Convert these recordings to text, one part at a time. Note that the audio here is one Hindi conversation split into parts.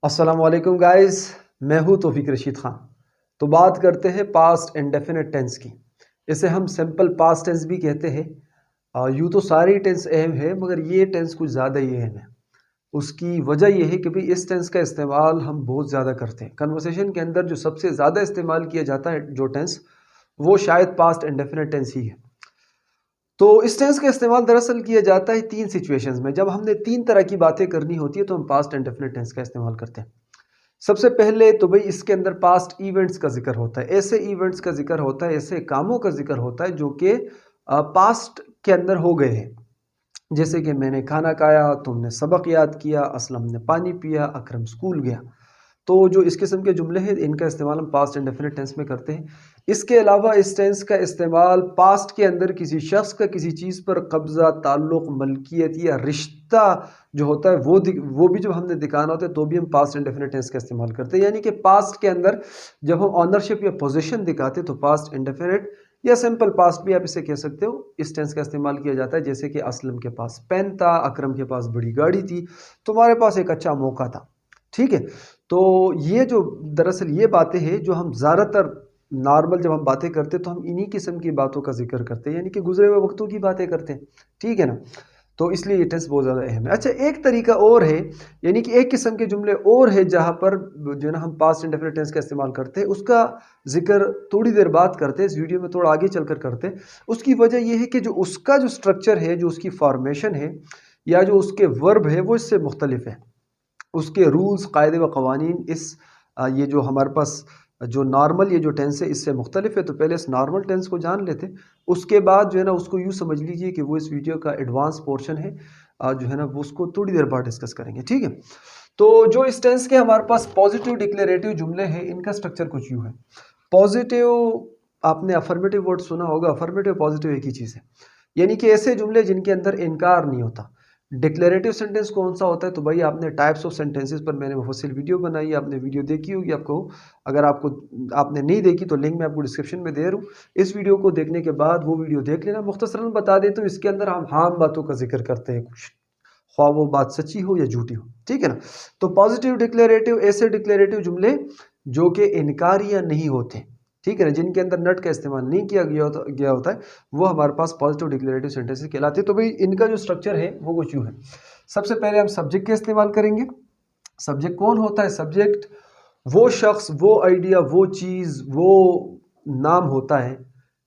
अस्सलाम वालेकुम गाइस, मैं हूँ तौफीक रशीद ख़ान। तो बात करते हैं पास्ट इंडेफिनिट टेंस की। इसे हम सिंपल पास्ट टेंस भी कहते हैं। यूँ तो सारे टेंस अहम है मगर ये टेंस कुछ ज़्यादा ही अहम है। उसकी वजह यह है कि भाई इस टेंस का इस्तेमाल हम बहुत ज़्यादा करते हैं। कन्वर्सेशन के अंदर जो सबसे ज़्यादा इस्तेमाल किया जाता है जो टेंस, वो शायद पास्ट इंडेफिनिट टेंस ही है। तो इस टेंस का इस्तेमाल दरअसल किया जाता है तीन सिचुएशंस में। जब हमने तीन तरह की बातें करनी होती है तो हम पास्ट इंडेफिनिट टेंस का इस्तेमाल करते हैं। सबसे पहले तो भाई इसके अंदर पास्ट इवेंट्स का जिक्र होता है, ऐसे इवेंट्स का जिक्र होता है, ऐसे कामों का जिक्र होता है जो कि पास्ट के अंदर हो गए हैं। जैसे कि मैंने खाना खाया, तुमने सबक याद किया, असलम ने पानी पिया, अकरम स्कूल गया। तो जो इस किस्म के जुमले हैं इनका इस्तेमाल हम पास्ट इंडेफिनिट टेंस में करते हैं। इसके अलावा इस टेंस का इस्तेमाल पास्ट के अंदर किसी शख्स का किसी चीज़ पर कब्ज़ा, ताल्लुक़, मलकियत या रिश्ता जो होता है वो भी जब हमने दिखाना होता है तो भी हम पास्ट इंडेफिनिट टेंस का इस्तेमाल करते हैं। यानी कि पास्ट के अंदर जब हम ऑनरशिप या पोजीशन दिखाते हैं तो पास्ट इंडेफिनिट या सिंपल पास्ट भी आप इसे कह सकते हो, इस टेंस का इस्तेमाल किया जाता है। जैसे कि असलम के पास पेन था, अकरम के पास बड़ी गाड़ी थी, तुम्हारे पास एक अच्छा मौका था। ठीक है। तो ये जो दरअसल ये बातें हैं जो हम ज़्यादातर नॉर्मल जब हम बातें करते हैं तो हम इन्हीं किस्म की बातों का जिक्र करते हैं, यानी कि गुजरे हुए वक्तों की बातें करते हैं। ठीक है ना। तो इसलिए ये टेंस बहुत ज़्यादा अहम है। अच्छा, एक तरीका और है, यानी कि एक किस्म के जुमले और है जहाँ पर जो है ना हम पास्ट इंडेफिनिट टेंस का इस्तेमाल करते हैं। उसका जिक्र थोड़ी देर बाद करते हैं, इस वीडियो में थोड़ा आगे चलकर करते हैं। उसकी वजह यह है कि जो उसका जो स्ट्रक्चर है, जो उसकी फॉर्मेशन है या जो उसके वर्ब है वो इससे मुख्तलिफ है। उसके रूल्स, कायदे व कवानीन ये जो हमारे पास जो नॉर्मल ये जो टेंस है इससे मुख्तलिफ है। तो पहले इस नॉर्मल टेंस को जान लेते, उसके बाद जो है ना उसको यूँ समझ लीजिए कि वो इस वीडियो का एडवांस पोर्शन है। जो है ना वो उसको थोड़ी देर बाद डिस्कस करेंगे। ठीक है। तो जो इस टेंस के हमारे पास पॉजिटिव डिक्लेरेटिव जुमले हैं इनका स्ट्रक्चर कुछ यूँ है। पॉजिटिव, आपने अफर्मेटिव वर्ड सुना होगा, अफर्मेटिव पॉजिटिव एक ही चीज़ है। यानी कि ऐसे जुमले जिनके अंदर इनकार नहीं होता। डिक्लेरेटिव सेंटेंस कौन सा होता है? तो भाई आपने टाइप्स ऑफ सेंटेंसेस पर मैंने मुफस्सिल वीडियो बनाई है, आपने वीडियो देखी होगी। आपको अगर आपने नहीं देखी तो लिंक मैं आपको डिस्क्रिप्शन में दे रहा हूँ। इस वीडियो को देखने के बाद वो वीडियो देख लेना। मुख्तसरन बता दें तो इसके अंदर हम हाम बातों का जिक्र करते हैं कुछ, ख्वाह वो बात सच्ची हो या झूठी हो। ठीक है ना। तो पॉजिटिव डिक्लेरेटिव ऐसे डिक्लेरेटिव जुमले जो कि इनकारिया नहीं होते, ठीक है ना, जिनके अंदर नट का इस्तेमाल नहीं किया गया होता है, वो हमारे पास पॉजिटिव डिक्लेरेटिव सेंटेंसेस कहलाते हैं। तो भाई इनका जो स्ट्रक्चर है वो कुछ यूँ है। सबसे पहले हम सब्जेक्ट का इस्तेमाल करेंगे। सब्जेक्ट कौन होता है? सब्जेक्ट वो शख्स, वो आइडिया, वो चीज़, वो नाम होता है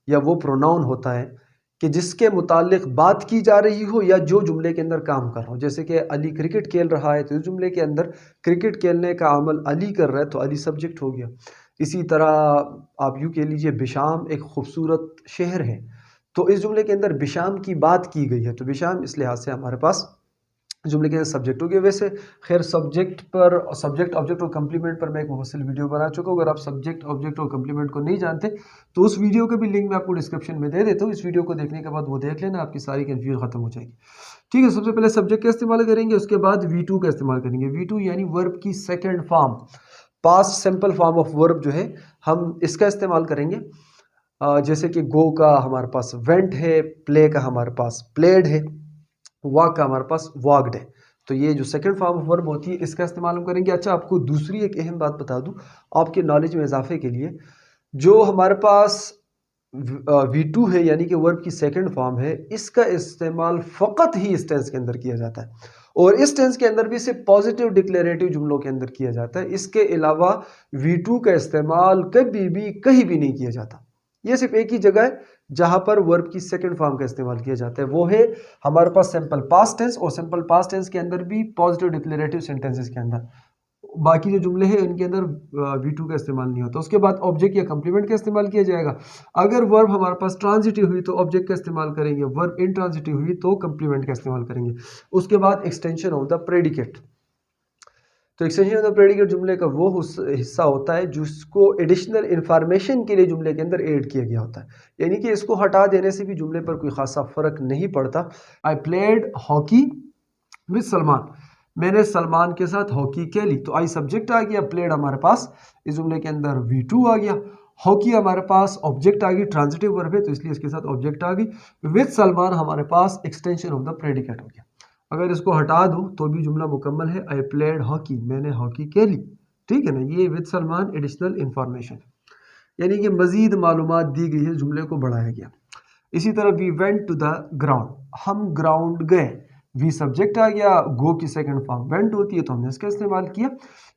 या वो प्रोनाउन होता है कि जिसके मुतालिक बात की जा रही हो या जो जुमले के अंदर काम कर रहा हो। जैसे कि अली क्रिकेट खेल रहा है तो इस जुमले के अंदर क्रिकेट खेलने का अमल अली कर रहा है तो अली सब्जेक्ट हो गया। इसी तरह आप यूँ कह लीजिए बिशाम एक खूबसूरत शहर है, तो इस जुमले के अंदर बिशाम की बात की गई है तो बिशाम इस लिहाज से हमारे पास जुमले के सब्जेक्ट हो गया। वैसे खैर सब्जेक्ट ऑब्जेक्ट और कंप्लीमेंट पर मैं एक मुफस्सिल वीडियो बना चुका हूँ। अगर आप सब्जेक्ट ऑब्जेक्ट और कंप्लीमेंट को नहीं जानते तो उस वीडियो का भी लिंक मैं आपको डिस्क्रिप्शन में दे देता हूँ। इस वीडियो को देखने के बाद वो देख लेना, आपकी सारी कंफ्यूजन खत्म हो जाएगी। ठीक है। सबसे पहले सब्जेक्ट का इस्तेमाल करेंगे, उसके बाद V2 का इस्तेमाल करेंगे। V2 यानी वर्ब की second form, past simple form of verb जो है हम इसका इस्तेमाल करेंगे। जैसे कि गो का हमारे पास वेंट है, प्ले का हमारे पास प्लेड है, वॉक का हमारे पास वॉकड है। तो ये जो सेकंड फॉर्म ऑफ वर्ब होती है इसका इस्तेमाल हम करेंगे। अच्छा, आपको दूसरी एक अहम बात बता दूं आपके नॉलेज में इजाफे के लिए, जो हमारे पास V2 है यानी कि वर्ब की सेकंड फॉर्म है, इसका इस्तेमाल फ़कत ही इस टेंस के अंदर किया जाता है और इस टेंस के अंदर भी सिर्फ पॉजिटिव डिक्लेरेटिव जुमलों के अंदर किया जाता है। इसके अलावा V2 का इस्तेमाल कभी भी कहीं भी नहीं किया जाता। ये सिर्फ एक ही जगह है जहां पर वर्ब की सेकंड फॉर्म का इस्तेमाल किया जाता है, वो है हमारे पास सिंपल पास्ट टेंस। और सिंपल पास्ट टेंस के अंदर भी पॉजिटिव डिक्लेरेटिव सेंटेंसेस के अंदर, बाकी जो जुमले हैं इनके अंदर V2 का इस्तेमाल नहीं होता। उसके बाद ऑब्जेक्ट या कंप्लीमेंट का इस्तेमाल किया जाएगा। अगर वर्ब हमारे पास ट्रांजिटिव हुई तो ऑब्जेक्ट का इस्तेमाल करेंगे, वर्ब इंट्रांजिटिव हुई तो कंप्लीमेंट का इस्तेमाल करेंगे। उसके बाद एक्सटेंशन ऑफ द प्रेडिकेट। तो एक्सटेंशन ऑफ द प्रेडिकेट जुमले का वो हिस्सा होता है जिसको एडिशनल इंफॉर्मेशन के लिए जुमले के अंदर ऐड किया गया होता है, यानी कि इसको हटा देने से भी जुमले पर कोई खासा फर्क नहीं पड़ता। I played hockey with Salman, मैंने सलमान के साथ हॉकी खेली। तो आई सब्जेक्ट आ गया, प्लेड हमारे पास इस जुमले के अंदर V2 आ गया, हॉकी हमारे पास ऑब्जेक्ट आ गई, ट्रांजिटिव वर्ब है तो इसलिए इसके साथ ऑब्जेक्ट आ गई। विद सलमान हमारे पास एक्सटेंशन ऑफ द प्रेडिकेट हो गया। अगर इसको हटा दो तो भी जुमला मुकम्मल है। आई प्लेड हॉकी, मैंने हॉकी खेली, ठीक है ना। ये विद सलमान एडिशनल इंफॉर्मेशन, यानी कि मजीद मालूमात दी गई है, जुमले को बढ़ाया गया। इसी तरह we went to the ground, हम ग्राउंड गए। वी सब्जेक्ट आ गया, गो की सेकंड फॉर्म वेंट होती है तो हमने इसका इस्तेमाल किया।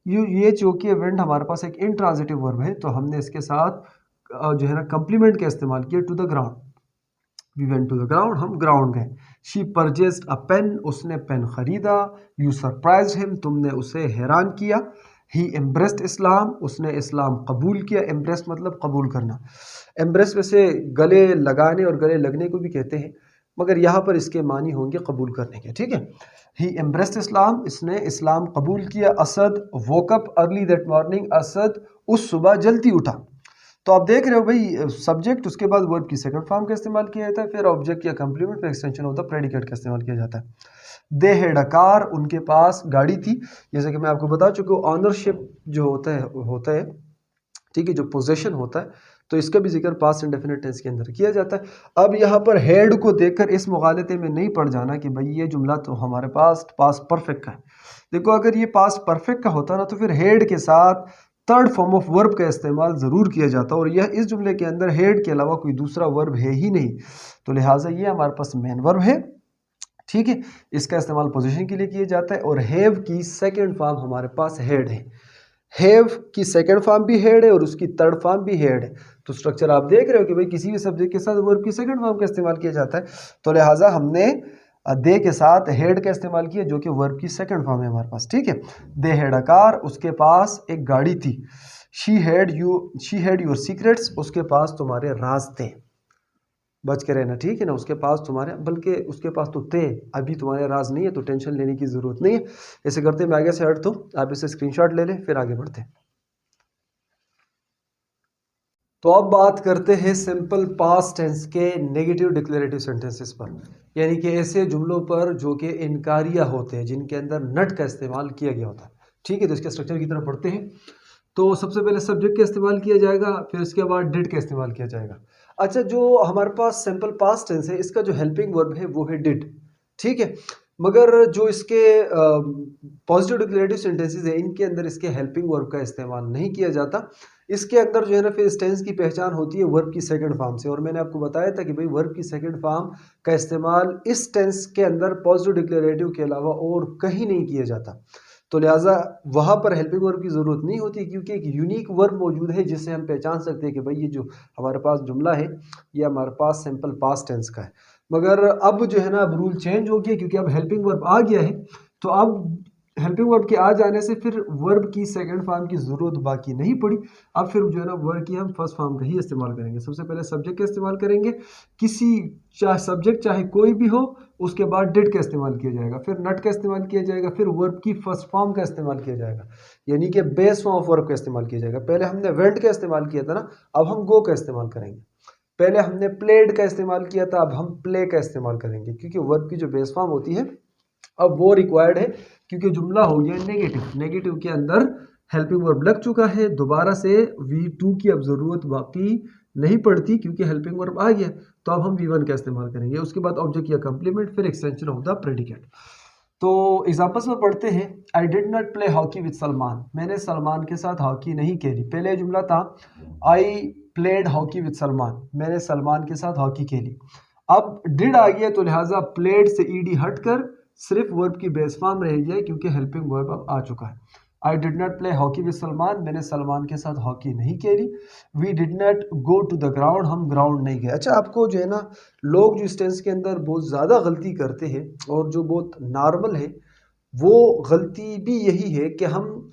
ये चूंकि वेंट हमारे पास एक इंट्रांजिटिव वर्ब है तो हमने इसके साथ जो है ना कंप्लीमेंट का इस्तेमाल किया, to the ground. We went to the ground, हम ग्राउंड गए। शी परचेज्ड अ पेन, उसने पेन खरीदा। यू सरप्राइज्ड हिम, तुमने उसे हैरान किया। ही एम्ब्रेस्ड इस्लाम, उसने इस्लाम कबूल किया। एम्ब्रेस मतलब कबूल करना। एम्ब्रेस वैसे गले लगाने और गले लगने को भी कहते हैं, मगर यहाँ पर इसके मानी होंगे कबूल करने के, ठीक है। ही एम्ब्रेस्ड इस्लाम, इसने इस्लाम कबूल किया। Asad woke up early that morning, Asad उस सुबह जल्दी उठा। तो आप देख रहे हो भाई, सब्जेक्ट, उसके बाद वर्ब की सेकंड फॉर्म का इस्तेमाल किया जाता है, फिर ऑब्जेक्ट या कंप्लीमेंट, फिर एक्सटेंशन ऑफ द प्रेडिकेट का इस्तेमाल किया जाता है। दे हैड अ कार, उनके पास गाड़ी थी। जैसे कि मैं आपको बता चुका हूँ, ऑनरशिप जो होता है, ठीक है, जो पोजेशन होता है, तो इसका भी जिक्र पास्ट इंडेफिनिट टेंस के अंदर किया जाता है। अब यहाँ पर हेड को देखकर इस मुगालते में नहीं पड़ जाना कि भाई ये जुमला तो हमारे पास पास्ट परफेक्ट का है। देखो, अगर ये पास्ट परफेक्ट का होता ना तो फिर हेड के साथ थर्ड फॉर्म ऑफ वर्ब का इस्तेमाल ज़रूर किया जाता, और यह इस जुमले के अंदर हेड के अलावा कोई दूसरा वर्ब है ही नहीं, तो लिहाजा ये हमारे पास मेन वर्ब है, ठीक है। इसका इस्तेमाल पोजीशन के लिए किया जाता है। और हैव की सेकंड फॉर्म हमारे पास हेड है। हैव की सेकंड फॉर्म भी हेड है और उसकी थर्ड फॉर्म भी हेड है। तो स्ट्रक्चर आप देख रहे हो कि भाई किसी भी सब्जेक्ट के साथ वर्ब की सेकंड फॉर्म का इस्तेमाल किया जाता है, तो लिहाजा हमने दे के साथ हेड का इस्तेमाल किया जो कि वर्ब की सेकंड फॉर्म है हमारे पास, ठीक है। दे हैड अ कार, उसके पास एक गाड़ी थी। शी हैड योर सीक्रेट्स, उसके पास तुम्हारे राज थे। बच के रहना, ठीक है ना। उसके पास तुम्हारे, बल्कि उसके पास तो थे, अभी तुम्हारे राज नहीं है, तो टेंशन लेने की जरूरत नहीं है। ऐसे करते मैं आगे से हटता हूँ, आप इसे स्क्रीनशॉट ले लें, फिर आगे बढ़ते हैं। तो अब बात करते हैं सिंपल पास्ट टेंस के नेगेटिव डिक्लेरेटिव सेंटेंसेस पर, यानी कि ऐसे जुमलों पर जो कि इनकारिया होते हैं, जिनके अंदर नट का इस्तेमाल किया गया होता है, ठीक है। तो इसके स्ट्रक्चर की तरफ पढ़ते हैं। तो सबसे पहले सब्जेक्ट का इस्तेमाल किया जाएगा, फिर उसके बाद डिड का इस्तेमाल किया जाएगा। अच्छा, जो हमारे पास सिंपल पास्ट टेंस है, इसका जो हेल्पिंग वर्ब है वो है डिड, ठीक है। मगर जो इसके पॉजिटिव डिक्लेरेटिव सेंटेंसेस है, इनके अंदर इसके हेल्पिंग वर्ब का इस्तेमाल नहीं किया जाता। इसके अंदर जो है ना, फिर इस टेंस की पहचान होती है वर्ब की सेकंड फॉर्म से, और मैंने आपको बताया था कि भाई वर्ब की सेकंड फॉर्म का इस्तेमाल इस टेंस के अंदर पॉजिटिव डिक्लेरेटिव के अलावा और कहीं नहीं किया जाता। तो लिहाजा वहाँ पर हेल्पिंग वर्ब की ज़रूरत नहीं होती, क्योंकि एक यूनिक वर्ब मौजूद है जिससे हम पहचान सकते हैं कि भाई ये जो हमारे पास जुमला है ये हमारे पास सिंपल पास्ट टेंस का है। मगर अब जो है ना, अब रूल चेंज हो गया, क्योंकि अब हेल्पिंग वर्ब आ गया है। तो अब हेल्पिंग वर्ब के आ जाने से फिर वर्ब की सेकंड फॉर्म की ज़रूरत बाकी नहीं पड़ी। अब फिर जो है ना, वर्ब की हम फर्स्ट फॉर्म का ही इस्तेमाल करेंगे। सबसे पहले सब्जेक्ट का इस्तेमाल करेंगे, किसी चाहे सब्जेक्ट चाहे कोई भी हो, उसके बाद डिड का इस्तेमाल किया जाएगा, फिर नट का इस्तेमाल किया जाएगा, फिर वर्ब की फर्स्ट फॉर्म का इस्तेमाल किया जाएगा, यानी कि बेस फॉर्म ऑफ वर्ब का इस्तेमाल किया जाएगा। पहले हमने वेंट का इस्तेमाल किया था ना, अब हम गो का इस्तेमाल करेंगे। पहले हमने प्लेड का इस्तेमाल किया था, अब हम प्ले का इस्तेमाल करेंगे, क्योंकि वर्ब की जो बेस फॉर्म होती है अब वो रिक्वायर्ड है, क्योंकि जुमला हो गया नेगेटिव। नेगेटिव के अंदर हेल्पिंग वर्ब लग चुका है, दोबारा से V2 की अब ज़रूरत बाकी नहीं पड़ती, क्योंकि हेल्पिंग वर्ब आ गया। तो अब हम V1 का इस्तेमाल करेंगे, उसके बाद ऑब्जेक्ट या कंप्लीमेंट, फिर एक्सटेंशन ऑफ द प्रेडिकेट। तो एग्जांपल्स में पढ़ते हैं। आई did not play hockey with Salman, मैंने सलमान के साथ हॉकी नहीं खेली। पहले जुमला था I played hockey with Salman, मैंने सलमान के साथ हॉकी खेली। अब डिड आ गया, तो लिहाजा प्लेड से ईडी हटकर सिर्फ वर्ब की बेस फॉर्म रह गया, क्योंकि हेल्पिंग वर्ब अब आ चुका है। I did not play hockey with Salman, मैंने सलमान के साथ हॉकी नहीं खेली। We did not go to the ground, हम ग्राउंड नहीं गए। अच्छा, आपको जो है ना, लोग जो इस टेंस के अंदर बहुत ज़्यादा गलती करते हैं और जो बहुत नॉर्मल है, वो गलती भी यही है कि हम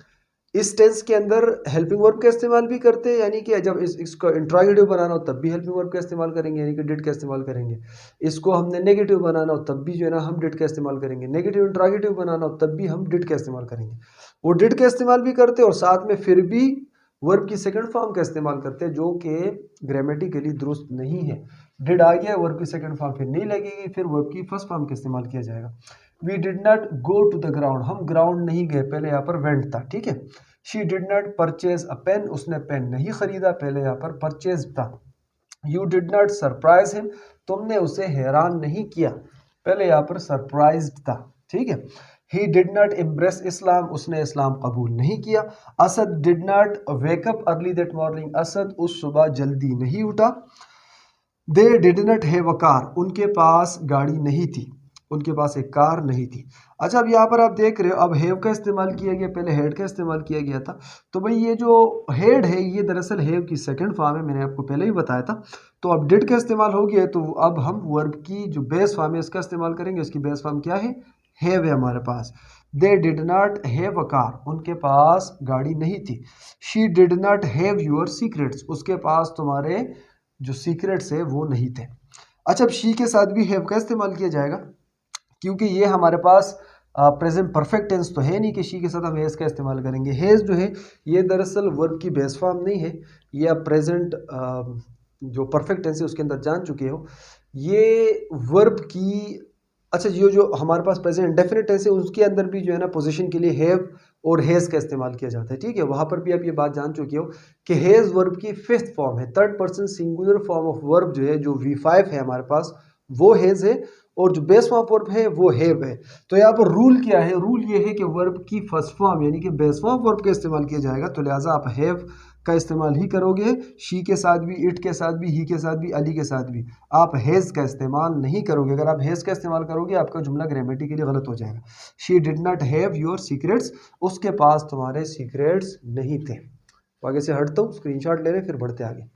इस टेंस के अंदर हेल्पिंग वर्ब का इस्तेमाल भी करते हैं, यानी कि जब इसको इंट्रोगेटिव बनाना हो तब भी हेल्पिंग वर्ब का इस्तेमाल करेंगे, यानी कि डिड का इस्तेमाल करेंगे। इसको हमने नेगेटिव बनाना हो तब भी जो है ना, हम डिड का इस्तेमाल करेंगे। नेगेटिव इंट्रोगेटिव बनाना हो तब भी हम डिड का इस्तेमाल करेंगे। वो डिड का इस्तेमाल भी करते हैं और साथ में फिर भी वर्ब की सेकंड फॉर्म का इस्तेमाल करते हैं, जो कि ग्रामेटिकली दुरुस्त नहीं है। डिड आ गया, वर्ब की सेकंड फॉर्म फिर नहीं लगेगी, फिर वर्ब की फर्स्ट फॉर्म का इस्तेमाल किया जाएगा। We did not go to the ground, हम ग्राउंड नहीं गए, पहले यहाँ पर वेंट था, ठीक है। She did not purchase a pen, उसने पेन नहीं खरीदा, पहले यहाँ पर परचेज था। You did not surprise him, तुमने उसे हैरान नहीं किया, पहले यहाँ पर सरप्राइज्ड था। ठीक है। ही डिड नॉट एम्ब्रेस इस्लाम, उसने इस्लाम कबूल नहीं किया। Asad did not wake up early that morning, Asad उस सुबह जल्दी नहीं उठा। दे did not have a car, उनके पास गाड़ी नहीं थी, उनके पास एक कार नहीं थी। अच्छा, अब यहाँ पर आप देख रहे हो, अब हैव का इस्तेमाल किया गया, पहले हेड का इस्तेमाल किया गया था। तो भाई ये जो हेड है ये दरअसल हैव की सेकंड फॉर्म है, मैंने आपको पहले ही बताया था। तो अब डिड का इस्तेमाल हो गया है, तो अब हम वर्ब की जो बेस फॉर्म है इसका इस्तेमाल करेंगे। उसकी बेस फॉर्म क्या है? हैव है हमारे पास। They did not have a car, उनके पास गाड़ी नहीं थी। She did not have your secrets, उसके पास तुम्हारे जो सीक्रेट्स है वो नहीं थे। अच्छा, अब शी के साथ भी हैव का इस्तेमाल किया जाएगा, क्योंकि ये हमारे पास प्रेजेंट परफेक्ट टेंस तो है नहीं कि शी के साथ हम हैज़ का इस्तेमाल करेंगे। हैज़ जो है ये दरअसल वर्ब की बेस फॉर्म नहीं है, ये आप प्रेजेंट जो परफेक्ट टेंस है उसके अंदर जान चुके हो। ये वर्ब की, अच्छा, ये जो हमारे पास प्रेजेंट इंडेफिनिट टेंस है उसके अंदर भी जो है ना पोजीशन के लिए हैव और हैज़ का इस्तेमाल किया जाता है। ठीक है, वहाँ पर भी आप ये बात जान चुके हो कि हैज़ वर्ब की फिफ्थ फॉर्म है, third person singular form of verb जो है, जो V5 है हमारे पास, वो हैज़ है, और जो बेस फॉर्म वर्ब है वो हैव है। तो यहाँ पर रूल क्या है? रूल ये है कि वर्ब की फर्स्ट फॉर्म यानी कि बेस फॉर्म वर्ब का इस्तेमाल किया जाएगा, तो लिहाजा आप हैव का इस्तेमाल ही करोगे। शी के साथ भी, इट के साथ भी, ही के साथ भी, अली के साथ भी आप हैज़ का इस्तेमाल नहीं करोगे। अगर आप हैज़ का इस्तेमाल करोगे आपका जुमला ग्रामेटिकली गलत हो जाएगा। She did not have your secrets, उसके पास तुम्हारे सीक्रेट्स नहीं थे। तो आगे से हटता हूँ, स्क्रीनशॉट ले रहे, फिर बढ़ते आगे।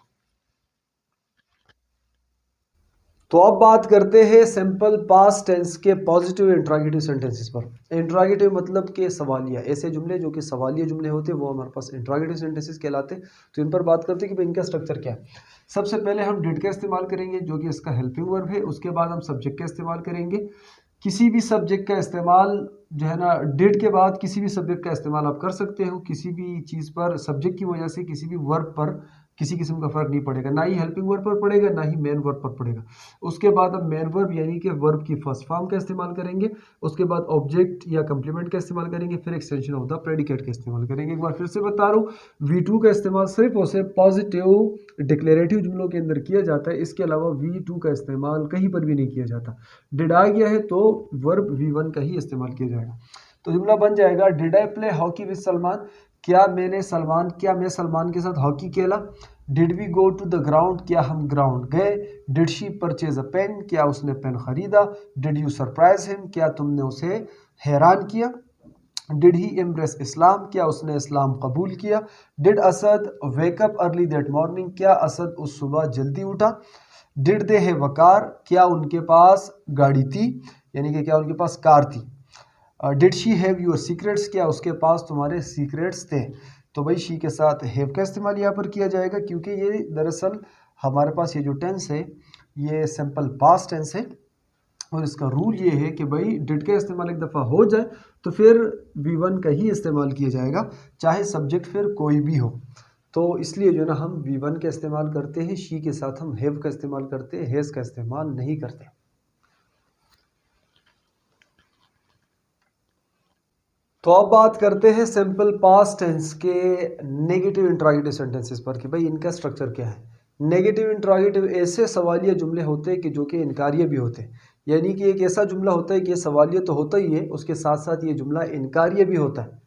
तो अब बात करते हैं सिंपल पास्ट टेंस के पॉजिटिव इंट्रोगेटिव सेंटेंसेस पर। इंट्रोगेटिव मतलब कि सवालिया, ऐसे जुमले जो कि सवालिया जुमले होते हैं वो हमारे पास इंट्रोगेटिव सेंटेंसेस कहलाते हैं। तो इन पर बात करते हैं कि इनका स्ट्रक्चर क्या है। सबसे पहले हम डिड का इस्तेमाल करेंगे जो कि इसका हेल्पिंग वर्ब है। उसके बाद हम सब्जेक्ट का इस्तेमाल करेंगे। किसी भी सब्जेक्ट का इस्तेमाल जो है ना, डिड के बाद किसी भी सब्जेक्ट का इस्तेमाल आप कर सकते हो। किसी भी चीज़ पर सब्जेक्ट की वजह से किसी भी वर्ब पर किसी किस्म का फर्क नहीं पड़ेगा, ना ही हेल्पिंग वर्ब पर पड़ेगा ना ही मेन वर्ब पर पड़ेगा। उसके बाद हम मेन वर्ब यानी कि वर्ब की फर्स्ट फॉर्म का इस्तेमाल करेंगे। उसके बाद ऑब्जेक्ट या कंप्लीमेंट का इस्तेमाल करेंगे, फिर एक्सटेंशन ऑफ द प्रेडिकेट का इस्तेमाल करेंगे। एक बार फिर से बता रहा हूँ, V2 का इस्तेमाल सिर्फ और सिर्फ पॉजिटिव डिक्लेरेटिव जुमलों के अंदर किया जाता है। इसके अलावा V2 का इस्तेमाल कहीं पर भी नहीं किया जाता। डिड आ गया है तो वर्ब V1 का ही इस्तेमाल किया जाएगा। तो जुमला बन जाएगा, did I play hockey with Salman, क्या मैं सलमान के साथ हॉकी खेला। Did we go to the ground, क्या हम ग्राउंड गए। Did she purchase a pen, क्या उसने पेन खरीदा। डिड यू सरप्राइज हिम, क्या तुमने उसे हैरान किया। डिड ही एम्ब्रेस इस्लाम, क्या उसने इस्लाम कबूल किया। Did Asad wake up early that morning, क्या असद उस सुबह जल्दी उठा। Did they have a car, क्या उनके पास गाड़ी थी, यानी कि क्या उनके पास कार थी। Did she have your secrets, क्या उसके पास तुम्हारे सीक्रेट्स थे। तो भाई शी के साथ हैव का इस्तेमाल यहाँ पर किया जाएगा, क्योंकि ये दरअसल हमारे पास ये जो टेंस है ये सिंपल पास्ट टेंस है, और इसका रूल ये है कि भाई डिड का इस्तेमाल एक दफ़ा हो जाए तो फिर V1 का ही इस्तेमाल किया जाएगा, चाहे सब्जेक्ट फिर कोई भी हो। तो इसलिए जो है ना हम V1 का इस्तेमाल करते हैं, शी के साथ हम हैव का इस्तेमाल करते हैं, हैज़ का इस्तेमाल नहीं करते। तो अब बात करते हैं सिंपल पास्ट टेंस के नेगेटिव इंट्रोगेटिव सेंटेंसेस पर कि भाई इनका स्ट्रक्चर क्या है। नेगेटिव इंट्रोगेटिव ऐसे सवालिया जुमले होते हैं कि जो कि इनकारिय भी होते हैं, यानी कि एक ऐसा जुमला होता है कि ये सवालिया तो होता ही है, उसके साथ साथ ये जुमला इनकारिय भी होता है,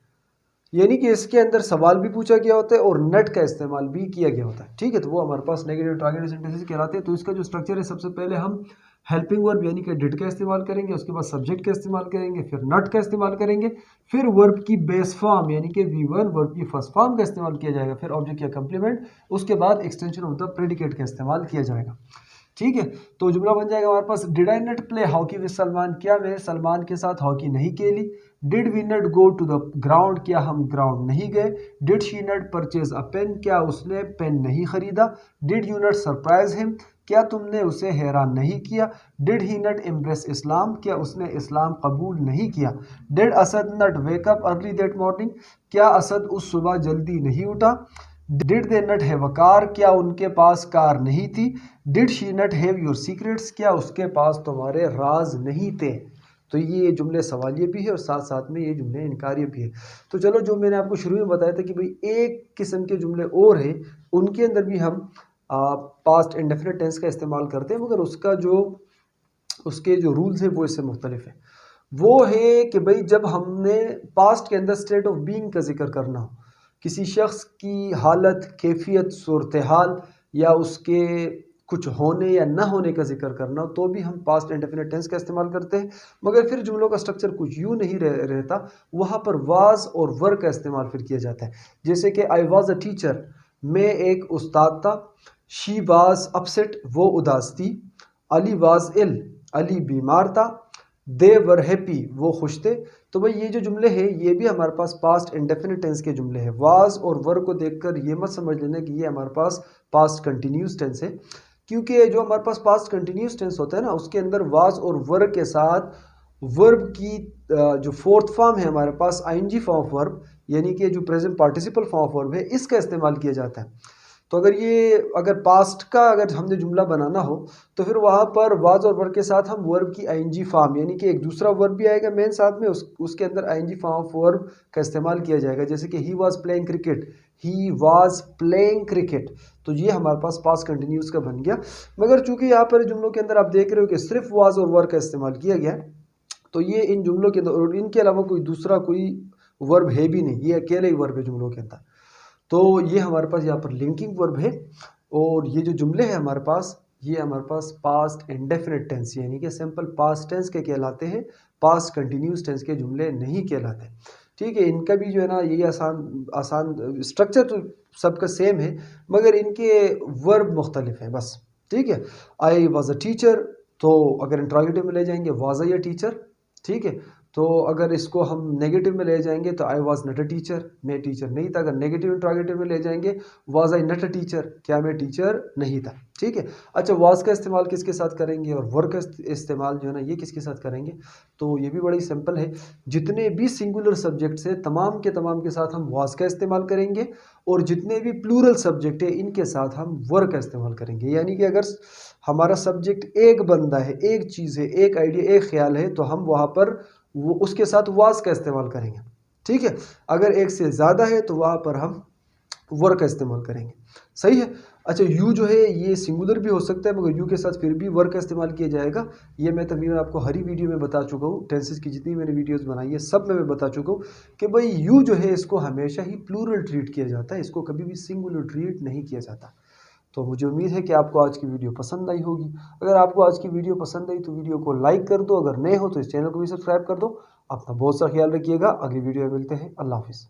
यानी कि इसके अंदर सवाल भी पूछा गया होता है और नट का इस्तेमाल भी किया गया होता है। ठीक है, तो वो हमारे पास नेगेटिव इंट्रोगेटिव सेंटेंसेस कहलाते हैं। तो इसका जो स्ट्रक्चर है, सबसे पहले हम हेल्पिंग वर्ब यानी कि डिड का इस्तेमाल करेंगे, उसके बाद सब्जेक्ट का इस्तेमाल करेंगे, फिर नट का इस्तेमाल करेंगे, फिर वर्ब की बेस फॉर्म यानी कि V1 वर्ब की फर्स्ट फॉर्म का इस्तेमाल किया जाएगा, फिर ऑब्जेक्ट या कंप्लीमेंट, उसके बाद एक्सटेंशन ऑफ द प्रेडिकेट का इस्तेमाल किया जाएगा। ठीक है, तो जुमला बन जाएगा हमारे पास, did I not play hockey with Salman, क्या मैं सलमान के साथ हॉकी नहीं खेली। Did we not go to the ground, क्या हम ग्राउंड नहीं गए। Did she not purchase a pen, क्या उसने पेन नहीं खरीदा। Did you not surprise him, क्या तुमने उसे हैरान नहीं किया। Did he not embrace Islam, क्या उसने इस्लाम कबूल नहीं किया। Did Asad not wake up early that morning, क्या असद उस सुबह जल्दी नहीं उठा। Did they not have a car, क्या उनके पास कार नहीं थी। Did she not have your secrets, क्या उसके पास तुम्हारे राज नहीं थे। तो ये जुमले सवालिये भी है और साथ साथ में ये जुमले इनकारिय भी है। तो चलो, जो मैंने आपको शुरू में बताया था कि भाई एक किस्म के जुमले और हैं, उनके अंदर भी हम पास्ट इंडेफिनिट टेंस का इस्तेमाल करते हैं, मगर उसके जो रूल्स हैं वो इससे मुख्तलिफ है। वो है कि भाई जब हमने पास्ट के अंदर स्टेट ऑफ बीइंग का जिक्र करना हो, किसी शख्स की हालत, कैफियत, सूरत हाल या उसके कुछ होने या ना होने का जिक्र करना हो, तो भी हम पास्ट इंडेफिनिट टेंस का इस्तेमाल करते हैं। मगर फिर जुमलों का स्ट्रक्चर कुछ यूँ नहीं रहता, वहाँ पर वाज और वर का इस्तेमाल फिर किया जाता है। जैसे कि आई वॉज अ टीचर, मैं एक उस्ताद था। शी वाज अपसेट, वो उदास थी। अली वाज इल, अली बीमार था। दे वर हैप्पी, वो खुश थे। तो भाई ये जो जुमले हैं ये भी हमारे पास पास्ट इंडेफिनिट टेंस के जुमले हैं। वाज और वर को देखकर ये मत समझ लेना कि ये हमारे पास पास्ट कंटिन्यूस टेंस है, क्योंकि जो हमारे पास पास्ट कंटिन्यूस टेंस होता है ना, उसके अंदर वाज और वर के साथ वर्ब की जो फोर्थ फॉर्म है हमारे पास आईएनजी फॉर्म ऑफ वर्ब, यानी कि जो present participle form of verb है, इसका इस्तेमाल किया जाता है। तो अगर पास्ट का अगर हमने जुमला बनाना हो, तो फिर वहाँ पर वाज और वर्ब के साथ हम वर्ब की आईएनजी फॉर्म, यानी कि एक दूसरा वर्ब भी आएगा मेन साथ में, उसके अंदर आईएनजी फॉर्म ऑफ वर्ब का इस्तेमाल किया जाएगा। जैसे कि he was playing cricket, he was playing cricket, तो ये हमारे पास पास्ट कंटिन्यूस का बन गया। मगर चूंकि यहाँ पर जुमलों के अंदर आप देख रहे हो कि सिर्फ वाज और वर्ब का इस्तेमाल किया गया है, तो ये इन जुमलों के अंदर और इनके अलावा कोई दूसरा कोई वर्ब है भी नहीं, ये अकेले ही वर्ब है जुमलों के अंदर। तो ये हमारे पास यहाँ पर लिंकिंग वर्ब है। और ये जो जुमले हैं हमारे पास, ये हमारे पास पास्ट इंडेफिनिट टेंस यानी कि सिंपल पास्ट टेंस के कहलाते हैं, पास्ट कंटिन्यूस टेंस के जुमले नहीं कहलाते। ठीक है, इनका भी जो है ना यही आसान आसान स्ट्रक्चर तो सबका सेम है, मगर इनके वर्ब मुख्तलिफ हैं बस। ठीक है, आई वॉज अ टीचर, तो अगर इंट्रोगेटिव में ले जाएंगे वाज आई अ टीचर। ठीक है, तो अगर इसको हम नेगेटिव में ले जाएंगे तो I was not a teacher, मैं टीचर नहीं था। अगर नेगेटिव इंट्रोगेटिव में ले जाएंगे was I not a teacher, क्या मैं टीचर नहीं था। ठीक है, अच्छा वाज का इस्तेमाल किसके साथ करेंगे और वर का इस्तेमाल जो है ना ये किसके साथ करेंगे, तो ये भी बड़ी सिंपल है। जितने भी सिंगुलर सब्जेक्ट्स है तमाम के साथ हम वाज का इस्तेमाल करेंगे, और जितने भी प्लूरल सब्जेक्ट है इनके साथ हम वर का इस्तेमाल करेंगे। यानी कि अगर हमारा सब्जेक्ट एक बंदा है, एक चीज़ है, एक आइडिया, एक ख्याल है, तो हम वहाँ पर वो उसके साथ वाज का इस्तेमाल करेंगे। ठीक है, अगर एक से ज़्यादा है तो वहाँ पर हम वर का इस्तेमाल करेंगे। सही है। अच्छा यू जो है ये सिंगुलर भी हो सकता है, मगर यू के साथ फिर भी वर का इस्तेमाल किया जाएगा। ये मैं तकरीबन आपको हर ही वीडियो में बता चुका हूँ, टेंसेस की जितनी मैंने वीडियोस बनाई है सब में मैं बता चुका हूँ कि भाई यू जो है इसको हमेशा ही प्लूरल ट्रीट किया जाता है, इसको कभी भी सिंगुलर ट्रीट नहीं किया जाता। तो मुझे उम्मीद है कि आपको आज की वीडियो पसंद आई होगी। अगर आपको आज की वीडियो पसंद आई तो वीडियो को लाइक कर दो, अगर नए हो तो इस चैनल को भी सब्सक्राइब कर दो। अपना बहुत सा ख्याल रखिएगा, अगली वीडियो में मिलते हैं। अल्लाह हाफिज़।